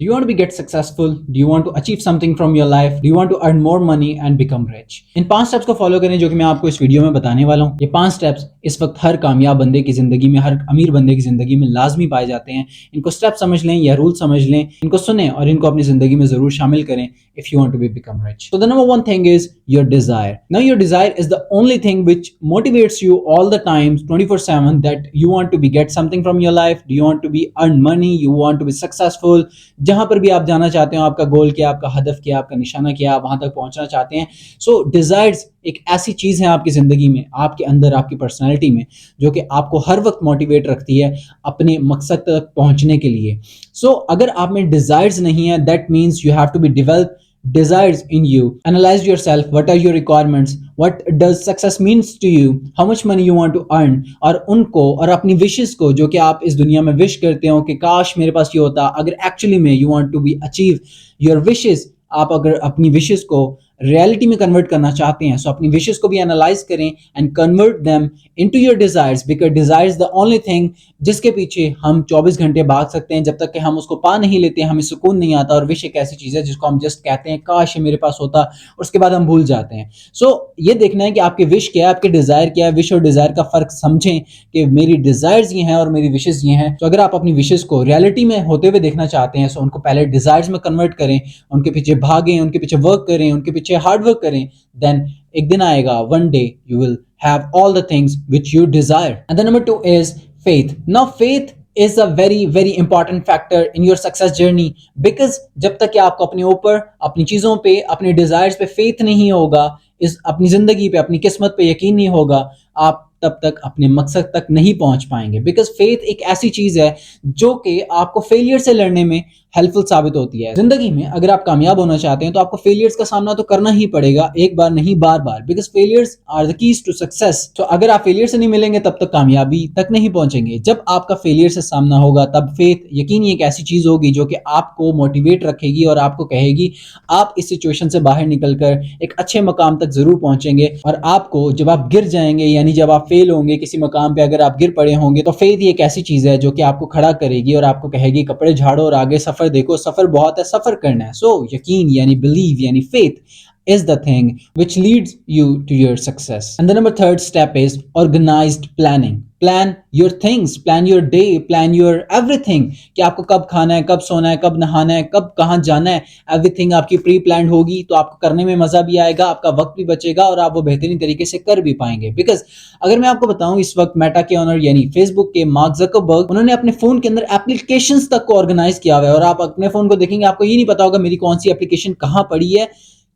Do you want to be get successful? Do you want to achieve something from your life? Do you want to earn more money and become rich? In 5 steps को follow करें जो कि मैं आपको इस video में बताने वाला हूँ। ये 5 स्टेप्स इस वक्त हर कामयाब बंदे की जिंदगी में, हर अमीर बंदे की जिंदगी में लाजमी पाए जाते हैं। इनको स्टेप समझ लें या रूल समझ लें, इनको सुने और इनको अपनी जिंदगी में जरूर शामिल करें if you want to be become rich. So the number one thing is your desire. Now your desire is the only thing which motivates you all the time 24/7 that you want to be get something from your life. Do you want to be earn money? You want to be successful? जहां पर भी आप जाना चाहते हो, आपका गोल क्या, आपका हदफ क्या, आपका निशाना क्या, आप वहां तक पहुंचना चाहते हैं। सो डिजायर्स एक ऐसी चीज है आपकी जिंदगी में, आपके अंदर, आपकी पर्सनैलिटी में, जो कि आपको हर वक्त मोटिवेट रखती है अपने मकसद तक पहुंचने के लिए। सो अगर आप में डिजायर्स नहीं है, that means you have to be develop desires in you. Analyze yourself. What are your requirements? What does success means to you? How much money you want to earn? और उनको और अपनी विशेस को, जो कि आप इस दुनिया में विश करते हो कि काश मेरे पास ये होता, अगर एक्चुअली में you want to be achieve your wishes, आप अगर अपनी विशेस को रियलिटी में कन्वर्ट करना चाहते हैं, सो अपनी विशेस को भी एनालाइज करें and convert them into your desires, because desires the only thing जिसके पीछे हम 24 घंटे भाग सकते हैं। जब तक कि हम उसको पा नहीं लेते हमें सुकून नहीं आता। और विश एक ऐसी चीज है जिसको हम जस्ट कहते हैं काश ये मेरे पास होता, और उसके बाद हम भूल जाते हैं। सो ये देखना है कि आपकी विश क्या है, आपके डिजायर क्या है। विश और डिजायर का फर्क समझें कि मेरी डिजायर्स ये हैं और मेरी विशेस ये हैं। तो अगर आप अपनी विशेस को रियलिटी में होते हुए देखना चाहते हैं, सो उनको पहले डिजायर्स में कन्वर्ट करें, उनके पीछे भागें, उनके पीछे वर्क करें, उनके पीछे हार्ड वर्क करें। देन एक दिन आएगा, one day you will have all the things which you desire. And the number 2 is faith. Now faith is a very important factor in your success journey, because जब तक कि आपको अपने ऊपर, अपनी चीजों पे, अपने डिजायर्स पे फेथ नहीं होगा, इस अपनी जिंदगी पे, अपनी किस्मत पे यकीन नहीं होगा, आप तब तक अपने मकसद तक नहीं पहुंच पाएंगे। बिकॉज फेथ एक ऐसी चीज है जो कि आपको फेलियर से लड़ने में हेल्पफुल साबित होती है। जिंदगी में अगर आप कामयाब होना चाहते हैं तो आपको फेलियर्स का सामना तो करना ही पड़ेगा, एक बार नहीं बार बार, because failures are the keys to success. तो अगर आप फेलियर से नहीं मिलेंगे तब तक कामयाबी तक नहीं पहुंचेंगे। जब आपका फेलियर से सामना होगा तब फेथ यकीनी एक ऐसी चीज होगी जो कि आपको मोटिवेट रखेगी और आपको कहेगी आप इस सिचुएशन से बाहर निकलकर एक अच्छे मकाम तक जरूर पहुंचेंगे। और आपको जब आप गिर जाएंगे, यानी जब आप फेल होंगे किसी मकाम पे, अगर आप गिर पड़े होंगे, तो फेथ एक ऐसी चीज है जो कि आपको खड़ा करेगी और आपको कहेगी कपड़े झाड़ो और आगे सफर देखो, सफर बहुत है, सफर करना है। सो यकीन यानी बिलीव यानी faith is the thing which leads you to your success. And the number 3rd step is organized planning. Plan your things, plan your day, plan your everything, कि आपको कब खाना है, कब सोना है, कब नहाना है, कब कहाँ जाना है, एवरीथिंग आपकी प्री प्लान्ड होगी। तो आपको करने में मजा भी आएगा, आपका वक्त भी बचेगा और आप वो बेहतरीन तरीके से कर भी पाएंगे। बिकॉज अगर मैं आपको बताऊं, इस वक्त मेटा के ओनर यानी फेसबुक के मार्क जकरबर्ग, उन्होंने अपने फोन के अंदर एप्लीकेशंस तक को ऑर्गेनाइज किया हुआ है। और आप अपने फोन को देखेंगे, आपको ये नहीं पता होगा मेरी कौन सी एप्लीकेशन कहाँ पड़ी है,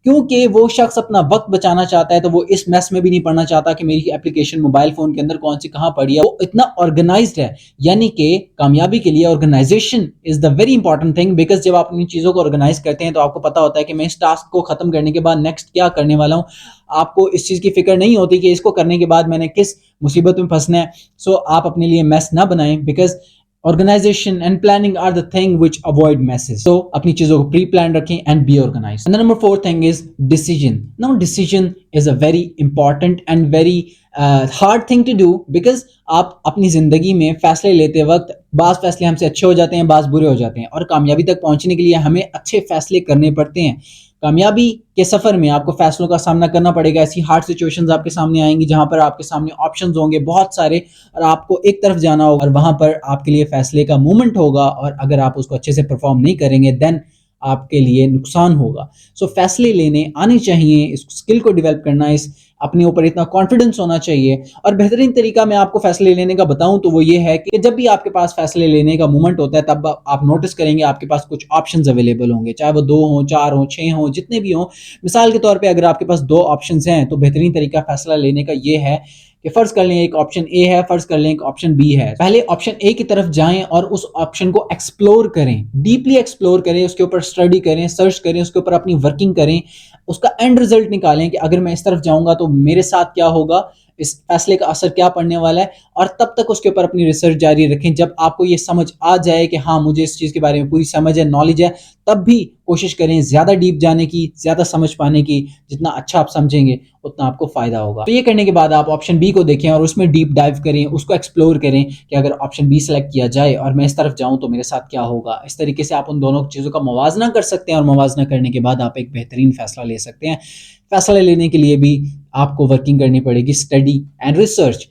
क्योंकि वो शख्स अपना वक्त बचाना चाहता है। तो वो इस मैस में भी नहीं पढ़ना चाहता कि मेरी एप्लीकेशन मोबाइल फोन के अंदर कौन सी कहां पड़ी है। वो इतना ऑर्गेनाइज्ड है। यानी कि कामयाबी के लिए organisation is the very important thing. Because जब आप अपनी चीजों को ऑर्गेनाइज करते हैं तो आपको पता होता है कि मैं इस टास्क को खत्म करने के बाद नेक्स्ट क्या करने वाला हूं। आपको इस चीज की फिक्र नहीं होती कि इसको करने के बाद मैंने किस मुसीबत में फंसना है। सो आप अपने लिए मैस ना बनाएं, because Organization and planning are the thing which avoid messes. So अपनी चीजों को pre-planned रखें and be organized. And the number 4 thing is decision. Now decision is a very important and very hard thing to do, because आप अपनी जिंदगी में फैसले लेते वक्त बाज फैसले हमसे अच्छे हो जाते हैं, बाज बुरे हो जाते हैं। और कामयाबी तक पहुंचने के लिए हमें अच्छे फैसले करने पड़ते हैं। कामयाबी के सफर में आपको फैसलों का सामना करना पड़ेगा। ऐसी हार्ड सिचुएशंस आपके सामने आएंगी जहां पर आपके सामने ऑप्शंस होंगे बहुत सारे और आपको एक तरफ जाना होगा, और वहां पर आपके लिए फैसले का मूवमेंट होगा। और अगर आप उसको अच्छे से परफॉर्म नहीं करेंगे देन आपके लिए नुकसान होगा। सो फैसले लेने आने चाहिए, इस स्किल को डेवलप करना, इस अपने ऊपर इतना कॉन्फिडेंस होना चाहिए। और बेहतरीन तरीका मैं आपको फैसले लेने का बताऊं तो वो ये है कि जब भी आपके पास फैसले लेने का मोमेंट होता है तब आप नोटिस करेंगे आपके पास कुछ ऑप्शंस अवेलेबल होंगे, चाहे वो 2 हो, 4 हो, 6 हो, जितने भी हो। मिसाल के तौर पे अगर आपके पास 2 ऑप्शंस हैं तो बेहतरीन तरीका फैसला लेने का ये है कि फर्ज कर लें एक ऑप्शन ए है, फर्ज कर लें एक ऑप्शन बी है। पहले ऑप्शन ए की तरफ जाएं और उस ऑप्शन को एक्सप्लोर करें, डीपली एक्सप्लोर करें, उसके ऊपर स्टडी करें, सर्च करें, उसके ऊपर अपनी वर्किंग करें, उसका एंड रिजल्ट निकालें कि अगर मैं इस तरफ जाऊंगा तो मेरे साथ क्या होगा, इस फैसले का असर क्या पड़ने वाला है, और तब तक उसके ऊपर अपनी रिसर्च जारी रखें। जब आपको ये समझ आ जाए कि हाँ मुझे इस चीज़ के बारे में पूरी समझ है, नॉलेज है, तब भी कोशिश करें ज़्यादा डीप जाने की, ज़्यादा समझ पाने की। जितना अच्छा आप समझेंगे उतना आपको फायदा होगा। तो ये करने के बाद आप ऑप्शन बी को देखें और उसमें डीप डाइव करें, उसको एक्सप्लोर करें कि अगर ऑप्शन बी सेलेक्ट किया जाए और मैं इस तरफ जाऊं तो मेरे साथ क्या होगा। इस तरीके से आप उन दोनों चीज़ों का मवाजना कर सकते हैं और मवाजना करने के बाद आप एक बेहतरीन फैसला ले सकते हैं। फैसला लेने के लिए भी आपको वर्किंग करनी पड़ेगी। स्टडी एंड रिसर्च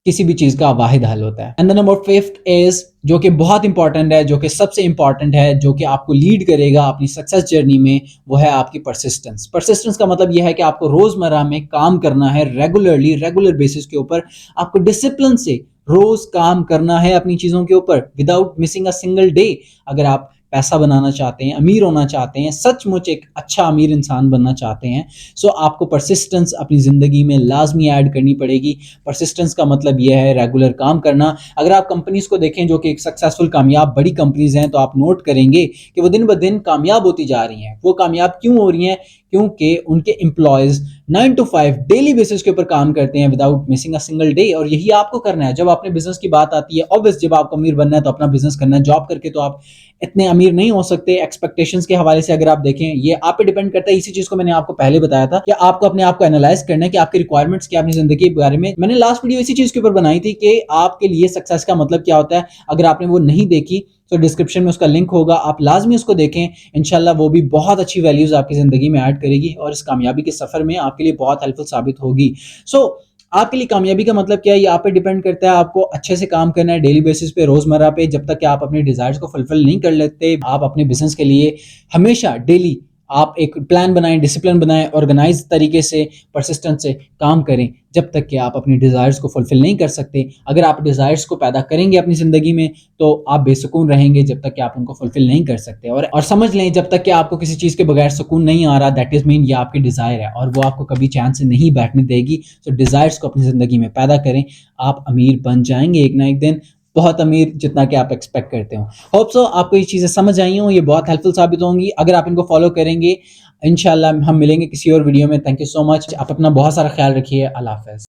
किसी भी चीज का वाहिद हल होता है। And the number fifth is, जो कि बहुत इंपॉर्टेंट है, जो कि सबसे इंपॉर्टेंट है, जो कि आपको लीड करेगा अपनी सक्सेस जर्नी में, वो है आपकी परसिस्टेंस। परसिस्टेंस का मतलब यह है कि आपको रोजमर्रा में काम करना है, रेगुलरली, रेगुलर बेसिस के ऊपर आपको डिसिप्लिन से रोज काम करना है अपनी चीजों के ऊपर, without missing a single day. अगर आप पैसा बनाना चाहते हैं, अमीर होना चाहते हैं, सचमुच एक अच्छा अमीर इंसान बनना चाहते हैं, सो आपको परसिस्टेंस अपनी जिंदगी में लाजमी ऐड करनी पड़ेगी। परसिस्टेंस का मतलब यह है रेगुलर काम करना। अगर आप कंपनीज को देखें जो कि एक सक्सेसफुल कामयाब बड़ी कंपनीज हैं, तो आप नोट करेंगे कि वो दिन ब दिन कामयाब होती जा रही हैं। वो कामयाब क्यों हो रही हैं? क्योंकि उनके एम्प्लॉयज 9 to 5 डेली बेसिस के ऊपर काम करते हैं without missing a single day. और यही आपको करना है। जब अपने बिजनेस की बात आती है, ऑब्वियस जब आपको अमीर बनना है तो अपना बिजनेस करना है। जॉब करके तो आप इतने अमीर नहीं हो सकते। एक्सपेक्टेशंस के हवाले से अगर आप देखें, ये आप पे डिपेंड करता है। इसी चीज को मैंने आपको पहले बताया था कि आपको अपने आप को एनालाइज करना है कि आपकी रिक्वायरमेंट्स क्या अपनी जिंदगी के बारे में। मैंने लास्ट वीडियो इसी चीज के ऊपर बनाई थी कि आपके लिए सक्सेस का मतलब क्या होता है। अगर आपने वो नहीं देखी तो डिस्क्रिप्शन में उसका लिंक होगा, आप लाजमी उसको देखें। इंशाल्लाह वो भी बहुत अच्छी वैल्यूज आपकी जिंदगी में ऐड करेगी और इस कामयाबी के सफर में आपके लिए बहुत हेल्पफुल साबित होगी। सो आपके लिए कामयाबी का मतलब क्या है, ये आप पे डिपेंड करता है। आपको अच्छे से काम करना है डेली बेसिस पे, रोजमर्रा पे। जब तक कि आप अपने डिजायर्स को फुलफिल नहीं कर लेते, आप अपने बिजनेस के लिए हमेशा डेली आप एक प्लान बनाएं, डिसिप्लिन बनाएं, ऑर्गेनाइज तरीके से, परसिस्टेंस से काम करें, जब तक कि आप अपनी डिजायर्स को फुलफिल नहीं कर सकते। अगर आप डिजायर्स को पैदा करेंगे अपनी जिंदगी में तो आप बेसुकून रहेंगे जब तक कि आप उनको फुलफिल नहीं कर सकते। और समझ लें, जब तक कि आपको किसी चीज के बगैर सुकून नहीं आ रहा, दैट इज मीन ये आपकी डिजायर है और वो आपको कभी चैन से नहीं बैठने देगी। तो डिजायर्स को अपनी जिंदगी में पैदा करें, आप अमीर बन जाएंगे एक ना एक दिन, बहुत अमीर जितना कि आप एक्सपेक्ट करते हो। होप सो आपको ये चीजें समझ आई हो, ये बहुत हेल्पफुल साबित होंगी अगर आप इनको फॉलो करेंगे। इंशाल्लाह हम मिलेंगे किसी और वीडियो में। Thank you so much. आप अपना बहुत सारा ख्याल रखिए। अल्लाह हाफ़िज़।